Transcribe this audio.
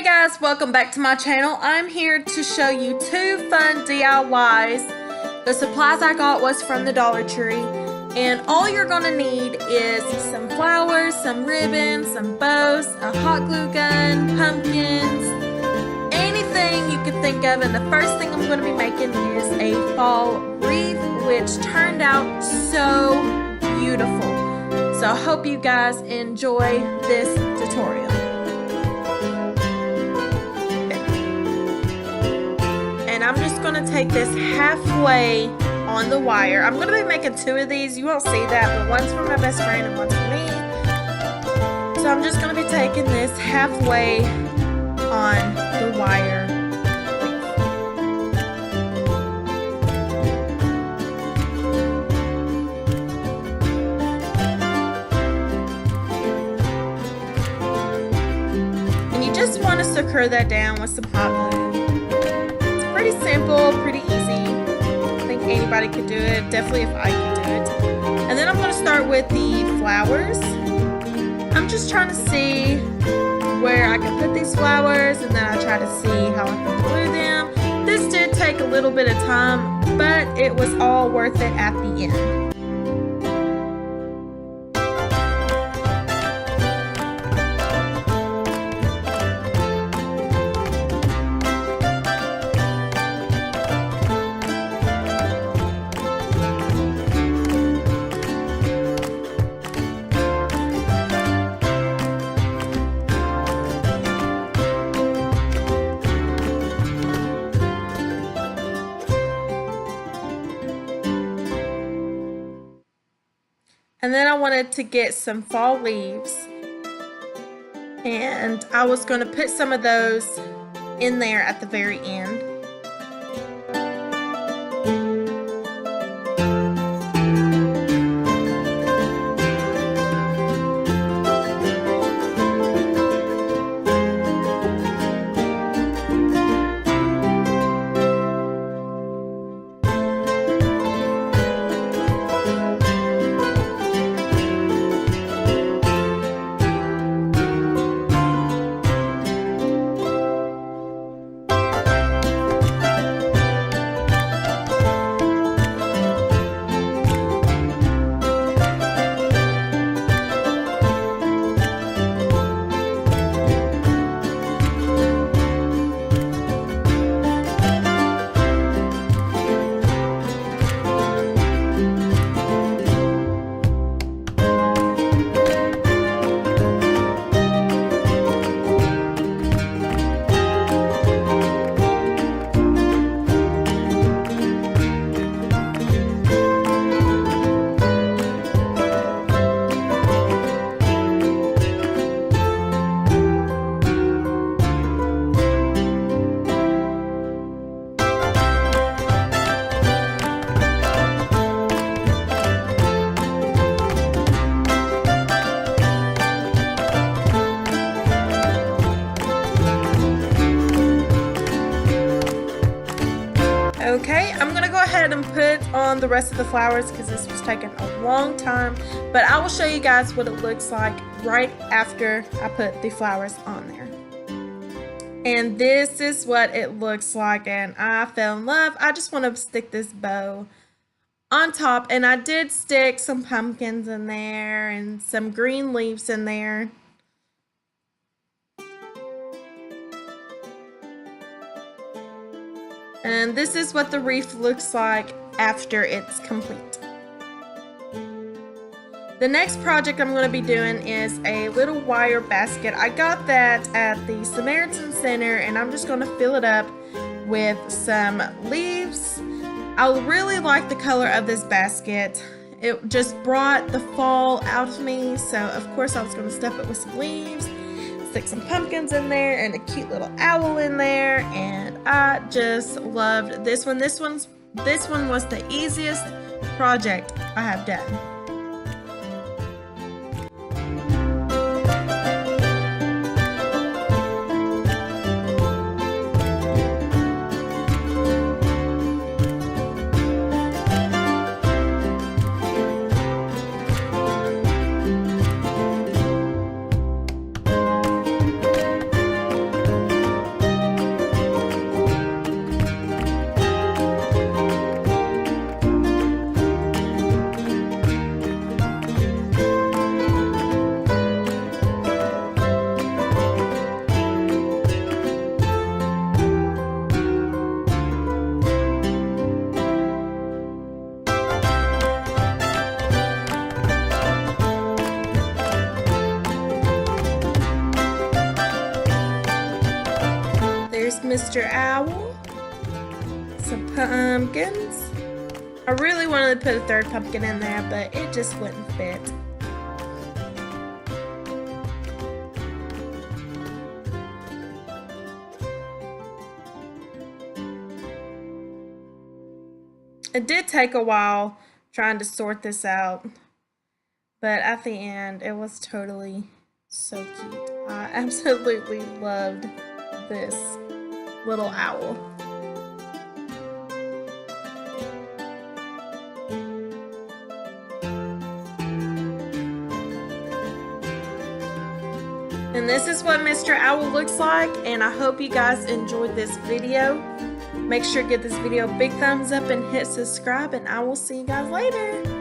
Guys, welcome back to my channel. I'm here to show you two fun DIYs. The supplies I got was from the Dollar Tree, and all you're gonna need is some flowers, some ribbons, some bows, a hot glue gun, pumpkins, anything you could think of. And the first thing I'm gonna be making is a fall wreath, which turned out so beautiful. So I hope you guys enjoy this tutorial. And I'm just going to take this halfway on the wire. I'm going to be making two of these. You won't see that, but one's for my best friend and one's for me. So I'm just going to be taking this halfway on the wire. And you just want to secure that down with some hot glue. Pretty simple, pretty easy. I think anybody could do it, definitely if I could do it. And then I'm going to start with the flowers. I'm just trying to see where I can put these flowers, and then I try to see how I can glue them. This did take a little bit of time, but it was all worth it at the end. And then I wanted to get some fall leaves, and I was going to put some of those in there at the very end. Okay, I'm going to go ahead and put on the rest of the flowers because this was taking a long time, but I will show you guys what it looks like right after I put the flowers on there. And this is what it looks like, and I fell in love. I just want to stick this bow on top, and I did stick some pumpkins in there and some green leaves in there. And this is what the wreath looks like after it's complete. The next project I'm going to be doing is a little wire basket. I got that at the Samaritan Center, and I'm just going to fill it up with some leaves. I really like the color of this basket. It just brought the fall out of me, so of course I was going to stuff it with some leaves. Stick some pumpkins in there and a cute little owl in there, and I just loved this one. This one was the easiest project I have done. is Mr. Owl. Some pumpkins. I really wanted to put a third pumpkin in there, but it just wouldn't fit. It did take a while trying to sort this out, but at the end it was totally so cute. I absolutely loved this little owl. And this is what Mr. Owl looks like, and I hope you guys enjoyed this video. Make sure to give this video a big thumbs up and hit subscribe, and I will see you guys later.